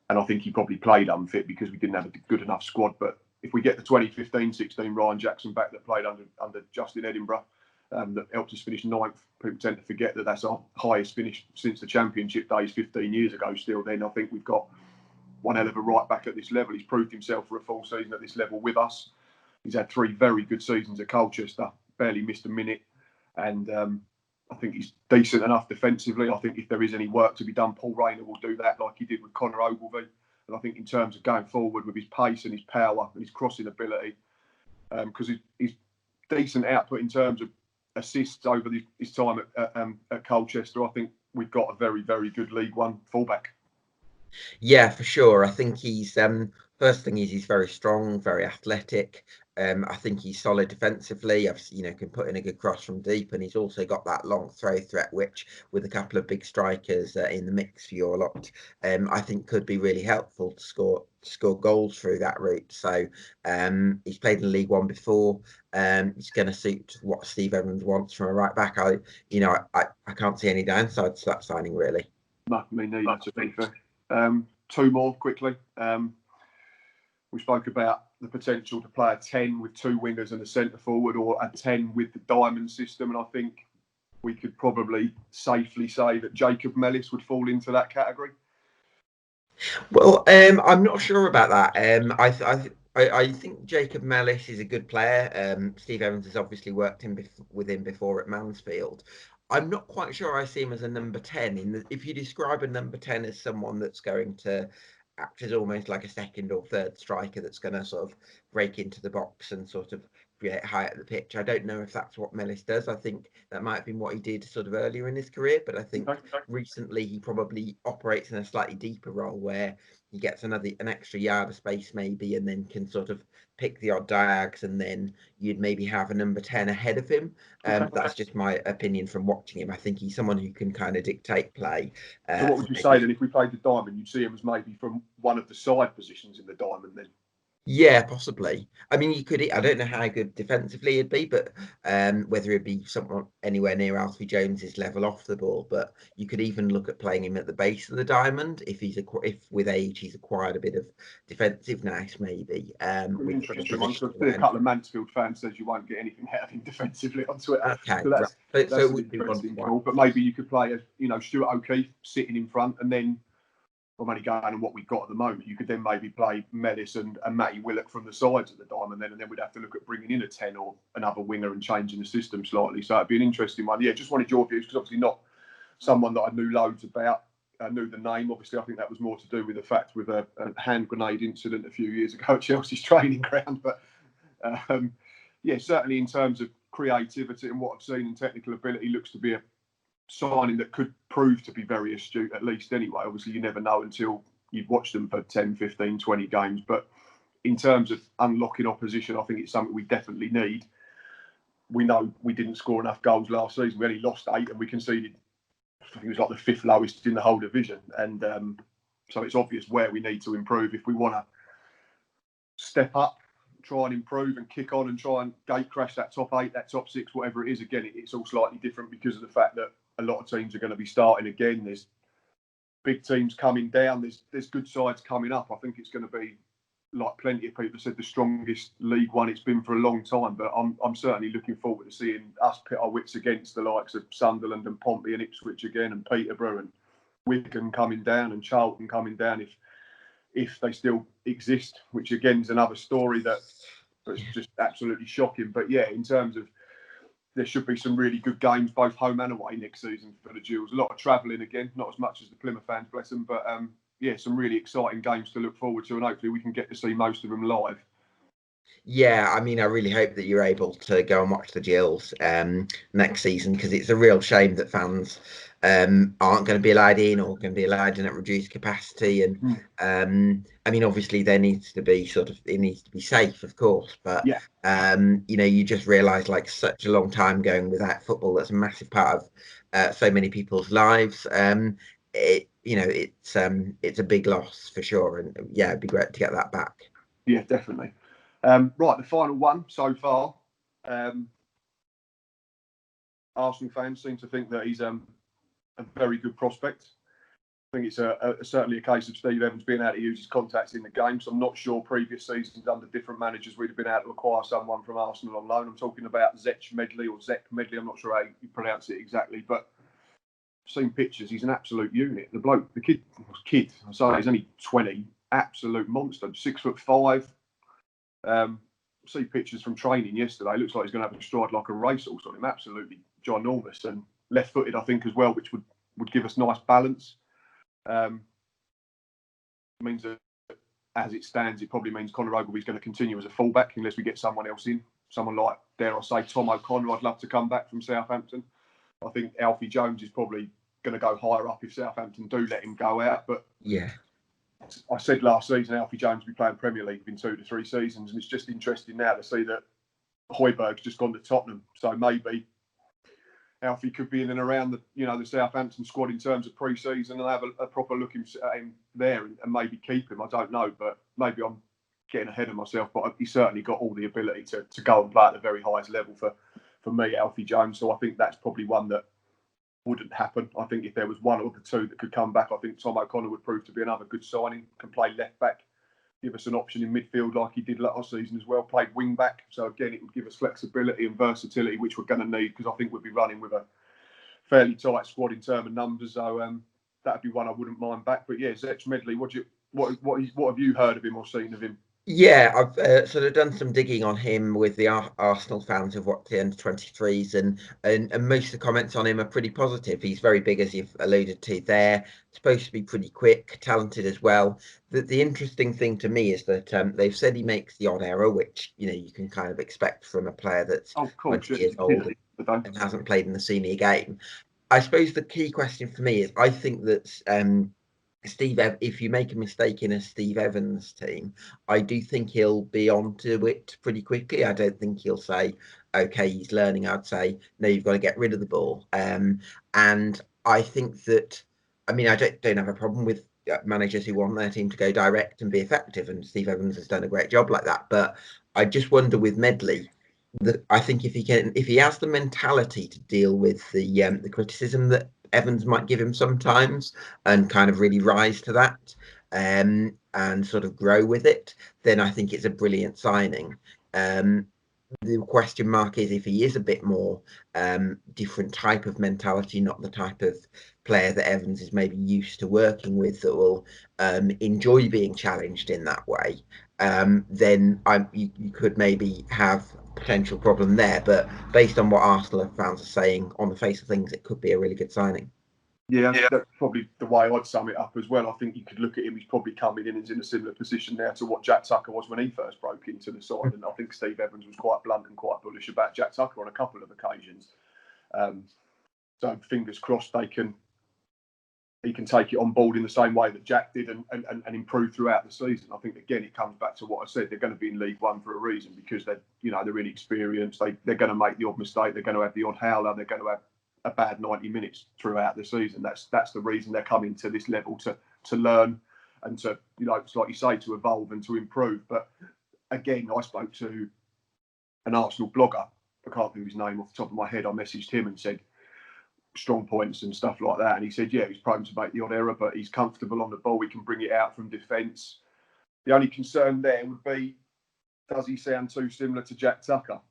And I think he probably played unfit because we didn't have a good enough squad. But if we get the 2015-16 Ryan Jackson back that played under Justin Edinburgh, that helped us finish 9th, people tend to forget that that's our highest finish since the Championship days 15 years ago. Still, then I think we've got one hell of a right back at this level. He's proved himself for a full season at this level with us. He's had 3 very good seasons at Colchester, barely missed a minute, and I think he's decent enough defensively. I think if there is any work to be done, Paul Rayner will do that like he did with Connor Ogilvie. And I think in terms of going forward with his pace and his power and his crossing ability, because he's decent output in terms of assists over his time at Colchester, I think we've got a very, very good League One fullback. Yeah, for sure. I think he's first thing is he's very strong, very athletic. I think he's solid defensively. Can put in a good cross from deep, and he's also got that long throw threat, which with a couple of big strikers in the mix for your lot, I think could be really helpful to score goals through that route. So he's played in League One before. He's going to suit what Steve Evans wants from a right back. I can't see any downsides to that signing, really. No, me neither, to be fair. 2 more quickly. We spoke about the potential to play a 10 with 2 wingers and a centre forward, or a 10 with the diamond system, and I think we could probably safely say that Jacob Mellis would fall into that category. Well, I'm not sure about that. I think Jacob Mellis is a good player. Steve Evans has obviously worked with him before at Mansfield. I'm not quite sure I see him as a number 10. If you describe a number 10 as someone that's going to act as almost like a second or third striker that's going to sort of break into the box and sort of create high at the pitch, I don't know if that's what Mellis does. I think that might have been what he did sort of earlier in his career, but I think recently he probably operates in a slightly deeper role where he gets an extra yard of space maybe, and then can sort of pick the odd diags, and then you'd maybe have a number 10 ahead of him. That's just my opinion from watching him. I think he's someone who can kind of dictate play. So what would you say then, if we played the diamond, you'd see him as maybe from one of the side positions in the diamond then? Yeah, possibly. I mean, you could. I don't know how good defensively he'd be, but whether it'd be someone anywhere near Alfie Jones's level off the ball. But you could even look at playing him at the base of the diamond if with age he's acquired a bit of defensive nous, maybe. Interesting one, because a couple of Mansfield fans says you won't get anything out of him defensively on Twitter. Okay, so that's an interesting call. But maybe you could play Stuart O'Keefe sitting in front, and then I'm only going on what we've got at the moment. You could then maybe play Mellis and Matty Willock from the sides of the diamond then, and then we'd have to look at bringing in a 10 or another winger and changing the system slightly. So it'd be an interesting one. Yeah, just wanted your views, because obviously not someone that I knew loads about. I knew the name. Obviously, I think that was more to do with the fact with a hand grenade incident a few years ago at Chelsea's training ground. But certainly in terms of creativity and what I've seen in technical ability, looks to be a signing that could prove to be very astute, at least anyway. Obviously, you never know until you've watched them for 10, 15, 20 games. But in terms of unlocking opposition, I think it's something we definitely need. We know we didn't score enough goals last season. We only lost 8 and we conceded I think it was like the 5th lowest in the whole division, and so it's obvious where we need to improve if we want to step up, try and improve and kick on and try and gate crash that top 8, that top 6, whatever it is. Again, it's all slightly different because of the fact that a lot of teams are going to be starting again. There's big teams coming down. There's good sides coming up. I think it's going to be, like plenty of people said, the strongest League One it's been for a long time. But I'm certainly looking forward to seeing us pit our wits against the likes of Sunderland and Pompey and Ipswich again, and Peterborough and Wigan coming down and Charlton coming down if they still exist, which again is another story that's just absolutely shocking. But yeah, in terms of, there should be some really good games, both home and away next season for the Gills. A lot of travelling again, not as much as the Plymouth fans, bless them, but yeah, some really exciting games to look forward to, and hopefully we can get to see most of them live. Yeah, I mean, I really hope that you're able to go and watch the Gills next season, because it's a real shame that fans aren't going to be allowed in, or going to be allowed in at reduced capacity. And I mean, obviously there needs to be it needs to be safe, of course, but yeah, you know, you just realise, like, such a long time going without football, that's a massive part of so many people's lives. You know, it's a big loss for sure, and yeah, it'd be great to get that back. Yeah, definitely. Right, the final one so far. Arsenal fans seem to think that he's a very good prospect. I think it's certainly a case of Steve Evans being able to use his contacts in the game. So I'm not sure previous seasons under different managers we'd have been able to acquire someone from Arsenal on loan. I'm talking about Zech Medley or Zech Medley. I'm not sure how you pronounce it exactly, but I've seen pictures. He's an absolute unit. The bloke, the kid, I'm sorry, he's only 20. Absolute monster. 6'5". See pictures from training yesterday. Looks like he's going to have a stride like a racehorse on him. Absolutely ginormous, and left-footed, I think, as well, which would give us nice balance. Means that, as it stands, it probably means Conor Ogilvy's going to continue as a fullback unless we get someone else in. Someone like, dare I say, Tom O'Connor. I'd love to come back from Southampton. I think Alfie Jones is probably going to go higher up if Southampton do let him go out. But yeah, I said last season Alfie Jones will be playing Premier League in 2 to 3 seasons, and it's just interesting now to see that Højbjerg's just gone to Tottenham. So maybe Alfie could be in and around the Southampton squad in terms of pre-season, and have a proper look at him there and maybe keep him. I don't know, but maybe I'm getting ahead of myself. But he's certainly got all the ability to go and play at the very highest level for me, Alfie Jones. So I think that's probably one that wouldn't happen. I think if there was one or the two that could come back, I think Tom O'Connor would prove to be another good signing. Can play left back, give us an option in midfield like he did last season as well. Played wing back, so again it would give us flexibility and versatility, which we're going to need, because I think we'll be running with a fairly tight squad in terms of numbers. So that'd be one I wouldn't mind back. But yeah, Zech Medley, what have you heard of him or seen of him? Yeah, I've sort of done some digging on him with the Arsenal fans who've watched the under-23s, and most of the comments on him are pretty positive. He's very big, as you've alluded to there. Supposed to be pretty quick, talented as well. The interesting thing to me is that they've said he makes the odd error, which, you know, you can kind of expect from a player that's 20 years old and hasn't played in the senior game. I suppose the key question for me is, I think that if you make a mistake in a Steve Evans team, I do think he'll be onto it pretty quickly. I don't think he'll say, okay, he's learning. I'd say, no, you've got to get rid of the ball. And I think that, I mean, I don't have a problem with managers who want their team to go direct and be effective, and Steve Evans has done a great job like that. But I just wonder with Medley, that I think if he has the mentality to deal with the criticism that Evans might give him sometimes, and kind of really rise to that, and sort of grow with it, then I think it's a brilliant signing. The question mark is if he is a bit more different type of mentality, not the type of player that Evans is maybe used to working with, that will enjoy being challenged in that way, then you could maybe have potential problem there. But based on what Arsenal fans are saying, on the face of things, it could be a really good signing. Yeah, that's probably the way I'd sum it up as well. I think you could look at him, he's probably coming in and is in a similar position now to what Jack Tucker was when he first broke into the side. And I think Steve Evans was quite blunt and quite bullish about Jack Tucker on a couple of occasions. So fingers crossed he can take it on board in the same way that Jack did, and improve throughout the season. I think, again, it comes back to what I said. They're going to be in League One for a reason, because they're inexperienced. They're going to make the odd mistake. They're going to have the odd howler. They're going to have a bad 90 minutes throughout the season. That's the reason they're coming to this level, to learn and to, you know, it's like you say, to evolve and to improve. But again, I spoke to an Arsenal blogger. I can't think of his name off the top of my head. I messaged him and said strong points and stuff like that. And he said, yeah, he's prone to make the odd error, but he's comfortable on the ball. He can bring it out from defence. The only concern there would be, does he sound too similar to Jack Tucker?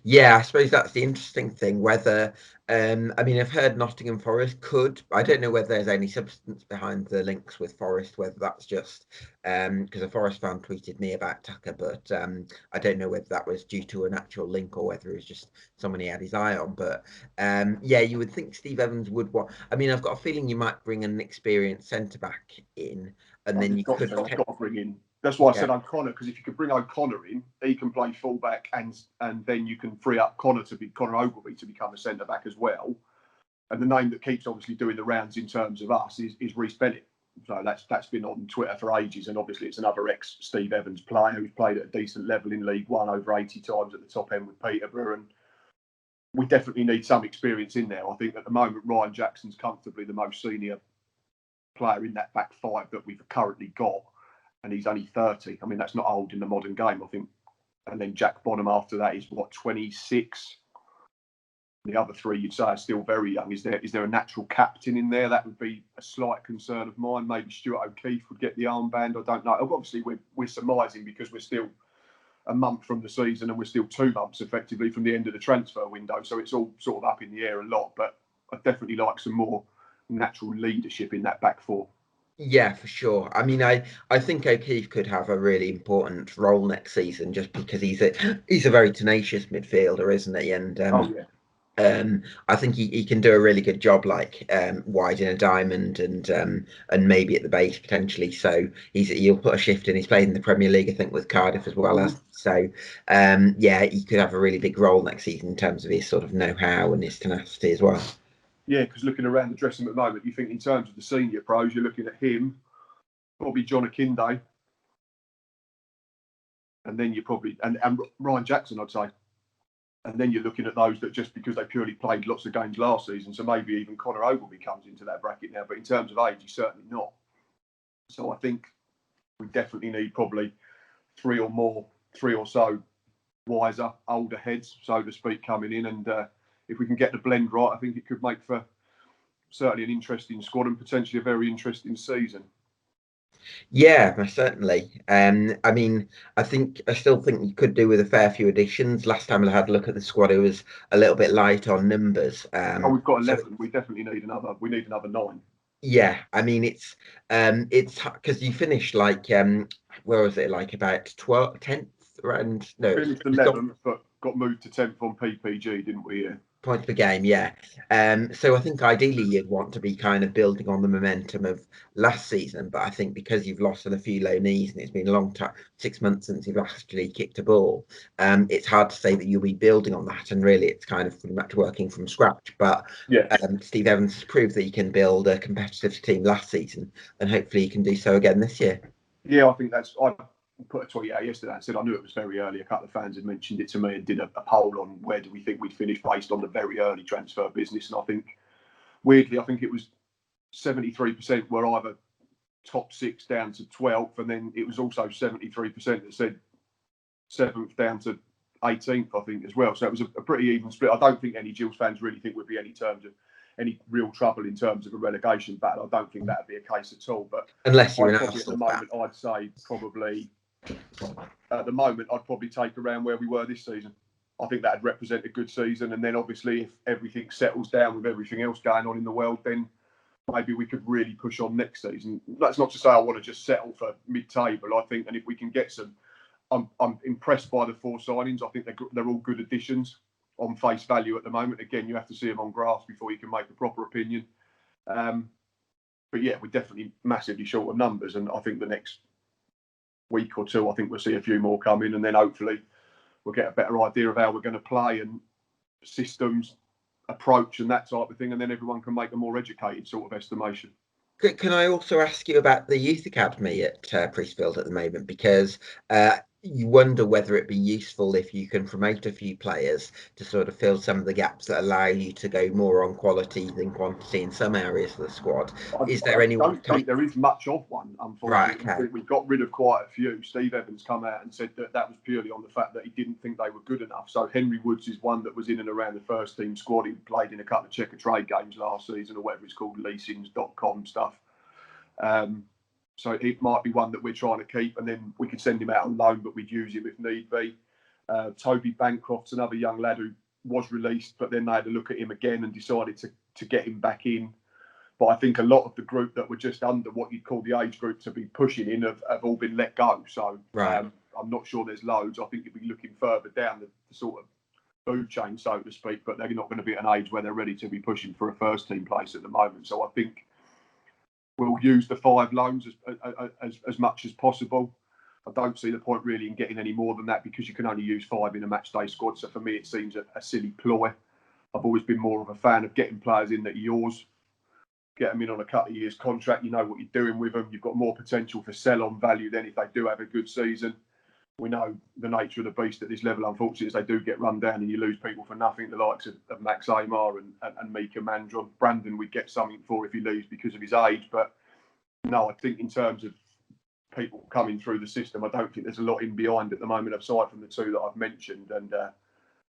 Yeah, I suppose that's the interesting thing. Whether, I mean, I've heard Nottingham Forest could. I don't know whether there's any substance behind the links with Forest. Whether that's just because a Forest fan tweeted me about Tucker, but I don't know whether that was due to an actual link or whether it was just someone he had his eye on. But yeah, you would think Steve Evans would want. I mean, I've got a feeling you might bring an experienced centre back in, and then you could. I've got to bring in. That's why I said Yeah. O'Connor, because if you could bring O'Connor in, he can play fullback, and then you can free up Connor Ogilvie to become a centre back as well. And the name that keeps obviously doing the rounds in terms of us is Reece Bennett. So that's been on Twitter for ages, and obviously it's another ex Steve Evans player who's played at a decent level in League One, over 80 times at the top end with Peterborough, and we definitely need some experience in there. I think at the moment Ryan Jackson's comfortably the most senior player in that back five that we've currently got. And he's only 30. I mean, that's not old in the modern game, I think. And then Jack Bonham after that is, what, 26? The other three you'd say are still very young. Is there a natural captain in there? That would be a slight concern of mine. Maybe Stuart O'Keefe would get the armband. I don't know. Obviously, we're surmising because we're still a month from the season and we're still 2 months effectively from the end of the transfer window. So it's all sort of up in the air a lot. But I'd definitely like some more natural leadership in that back four. Yeah, for sure. I mean, I think O'Keefe could have a really important role next season just because he's a very tenacious midfielder, isn't he? And I think he can do a really good job, like wide in a diamond and maybe at the base potentially. So he'll put a shift in. He's played in the Premier League, I think, with Cardiff as well as. So yeah, he could have a really big role next season in terms of his sort of know-how and his tenacity as well. Yeah, because looking around the dressing room at the moment, you think in terms of the senior pros, you're looking at him, probably John Akinde, and then you probably and Ryan Jackson, I'd say, and then you're looking at those that just because they purely played lots of games last season, so maybe even Connor Ogilvie comes into that bracket now. But in terms of age, he's certainly not. So I think we definitely need probably three or so wiser, older heads, so to speak, coming in, and if we can get the blend right, I think it could make for certainly an interesting squad and potentially a very interesting season. Yeah, most certainly. I mean, I still think you could do with a fair few additions. Last time I had a look at the squad, it was a little bit light on numbers. We've got 11. So we definitely need another. We need another 9. Yeah, I mean it's because you finished like where was it, like about 12th, 10th round? No, finished 11th, but got moved to 10th on PPG, didn't we? Yeah. Points per game, yeah. So I think ideally you'd want to be kind of building on the momentum of last season, but I think because you've lost on a few low knees and it's been a long time, 6 months since you've actually kicked a ball, it's hard to say that you'll be building on that. And really, it's kind of pretty much working from scratch. But yeah, Steve Evans has proved that you can build a competitive team last season, and hopefully you can do so again this year. Yeah, I think that's. I put a tweet out yesterday and said I knew it was very early. A couple of fans had mentioned it to me and did a poll on where do we think we'd finish based on the very early transfer business. And I think, weirdly, I think it was 73% were either top 6 down to 12th, and then it was also 73% that said 7th down to 18th, I think, as well. So it was a pretty even split. I don't think any Gills fans really think would be any real trouble in terms of a relegation battle. I don't think that would be a case at all. But unless you're at the moment, I'd say probably at the moment I'd probably take around where we were this season. I think that'd represent a good season. And then obviously if everything settles down with everything else going on in the world, then maybe we could really push on next season. That's not to say I want to just settle for mid-table. I think, and if we can get some, I'm impressed by the 4 signings. I think they're all good additions on face value at the moment. Again, you have to see them on grass before you can make a proper opinion. But yeah, we're definitely massively short of numbers, and I think the next week or two, I think we'll see a few more come in, and then hopefully we'll get a better idea of how we're going to play and systems, approach, and that type of thing, and then everyone can make a more educated sort of estimation. Can I also ask you about the youth academy at Priestfield at the moment? Because you wonder whether it'd be useful if you can promote a few players to sort of fill some of the gaps that allow you to go more on quality than quantity in some areas of the squad. Is there I anyone don't think there is much of one, Right, unfortunately. okay. We've got rid of quite a few. Steve Evans come out and said that that was purely on the fact that he didn't think they were good enough. So Henry Woods is one that was in and around the first team squad. He played in a couple of checker trade games last season, or whatever it's called, leasings.com stuff. So it might be one that we're trying to keep, and then we could send him out on loan, but we'd use him if need be. Toby Bancroft's another young lad who was released, but then they had to look at him again and decided to get him back in. But I think a lot of the group that were just under what you'd call the age group to be pushing in have all been let go. So Right. I'm not sure there's loads. I think you'd be looking further down the sort of food chain, so to speak, but they're not going to be at an age where they're ready to be pushing for a first team place at the moment. So I think we'll use the 5 loans as much as possible. I don't see the point really in getting any more than that, because you can only use 5 in a match day squad. So for me, it seems a silly ploy. I've always been more of a fan of getting players in that are yours. Get them in on a couple of years contract. You know what you're doing with them. You've got more potential for sell-on value than if they do have a good season. We know the nature of the beast at this level, unfortunately, is they do get run down and you lose people for nothing. The likes of Max Amar and Mika Mandron. Brandon, we'd get something for if he leaves because of his age. But no, I think in terms of people coming through the system, I don't think there's a lot in behind at the moment, aside from the 2 that I've mentioned. And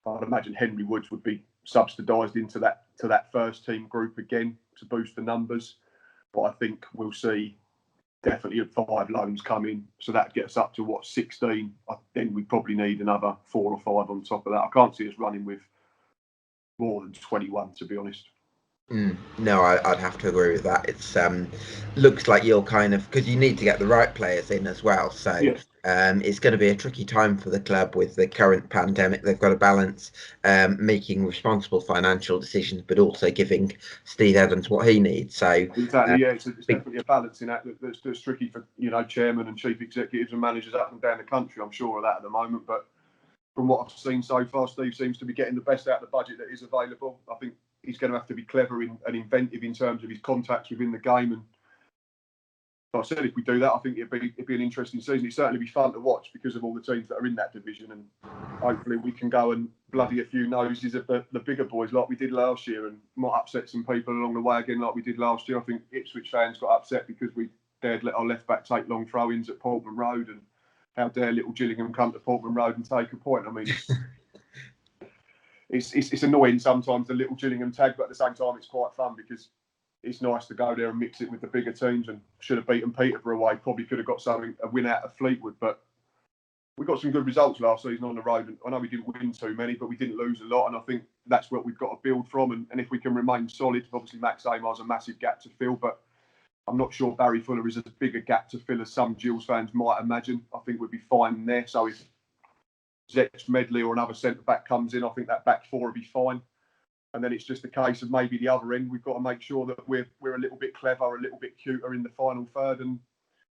I'd imagine Henry Woods would be subsidised into that first team group again to boost the numbers. But I think we'll see definitely 5 loans come in, so that gets up to 16. Then we probably need another 4 or 5 on top of that. I can't see us running with more than 21, to be honest. No, I'd have to agree with that. It's looks like you're kind of, because you need to get the right players in as well. So Yeah. it's going to be a tricky time for the club with the current pandemic. They've got to balance making responsible financial decisions, but also giving Steve Evans what he needs. So Exactly, yeah, it's definitely a balancing act that's tricky for chairman and chief executives and managers up and down the country. I'm sure of that at the moment, but from what I've seen so far, Steve seems to be getting the best out of the budget that is available. I think he's going to have to be clever and inventive in terms of his contacts within the game. And like I said, if we do that, I think it'd be an interesting season. It'd certainly be fun to watch because of all the teams that are in that division. And hopefully we can go and bloody a few noses at the bigger boys like we did last year, and might upset some people along the way again like we did last year. I think Ipswich fans got upset because we dared let our left back take long throw-ins at Portman Road, and how dare little Gillingham come to Portman Road and take a point. I mean, it's annoying sometimes, the little Gillingham tag, but at the same time it's quite fun because it's nice to go there and mix it with the bigger teams. And should have beaten Peterborough away, probably could have got a win out of Fleetwood, but we got some good results last season on the road. And I know we didn't win too many, but we didn't lose a lot, and I think that's what we've got to build from. And if we can remain solid, obviously Max Amar's a massive gap to fill, but I'm not sure Barry Fuller is as big a gap to fill as some Gills fans might imagine. I think we'd be fine there. So if Zetch Medley or another centre-back comes in, I think that back 4 will be fine. And then it's just a case of maybe the other end. We've got to make sure that we're a little bit clever, a little bit cuter in the final third. And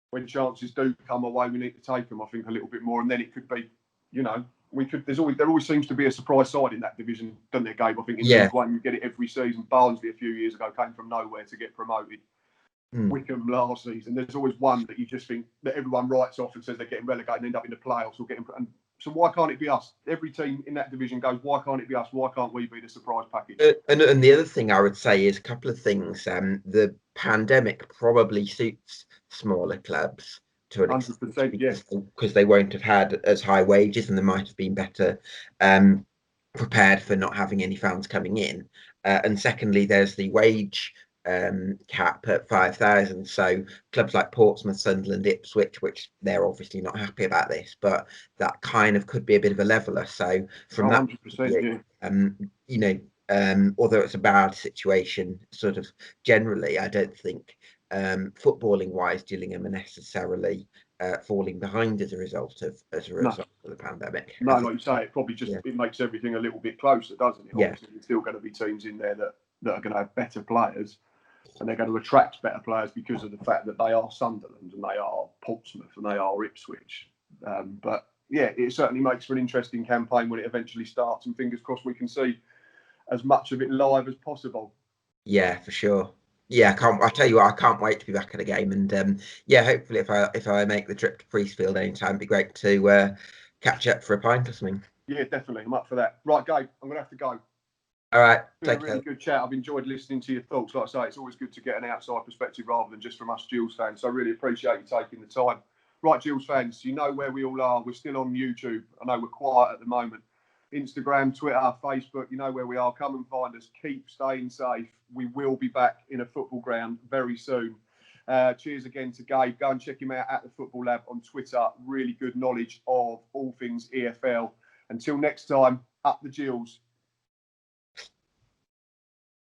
when chances do come our way, we need to take them, I think, a little bit more. And then it could be, there always seems to be a surprise side in that division, doesn't there, Gabe? I think in League One, you get it every season. Barnsley a few years ago came from nowhere to get promoted. Wickham last season. There's always one that you just think that everyone writes off and says they're getting relegated and end up in the playoffs or getting. And so why can't it be us? Every team in that division goes, why can't it be us? Why can't we be the surprise package? And the other thing I would say is a couple of things. The pandemic probably suits smaller clubs to an extent 100%, because they won't have had as high wages and they might have been better prepared for not having any fans coming in. And secondly, there's the wage cap at 5,000. So clubs like Portsmouth, Sunderland, Ipswich, which they're obviously not happy about this, but that kind of could be a bit of a leveler. So from 100%, although it's a bad situation, sort of generally, I don't think footballing wise, Gillingham are necessarily falling behind as a result of the pandemic. No, like you say, it probably just it makes everything a little bit closer, doesn't it? Obviously, there's still going to be teams in there that are going to have better players, and they're going to attract better players because of the fact that they are Sunderland and they are Portsmouth and they are Ipswich. But yeah, it certainly makes for an interesting campaign when it eventually starts, and fingers crossed we can see as much of it live as possible. Yeah, for sure. Yeah, I can't. I tell you what, I can't wait to be back at a game, and yeah, hopefully, if I make the trip to Priestfield anytime, it'd be great to catch up for a pint or something. Yeah, definitely. I'm up for that. Right, Gabe, I'm going to have to go. All right, Been a take really care. good chat. I've enjoyed listening to your thoughts. Like I say, it's always good to get an outside perspective rather than just from us Gills fans. So I really appreciate you taking the time. Right, Gills fans, you know where we all are. We're still on YouTube. I know we're quiet at the moment. Instagram, Twitter, Facebook, you know where we are. Come and find us. Keep staying safe. We will be back in a football ground very soon. Cheers again to Gabe. Go and check him out at the Football Lab on Twitter. Really good knowledge of all things EFL. Until next time, up the Gills.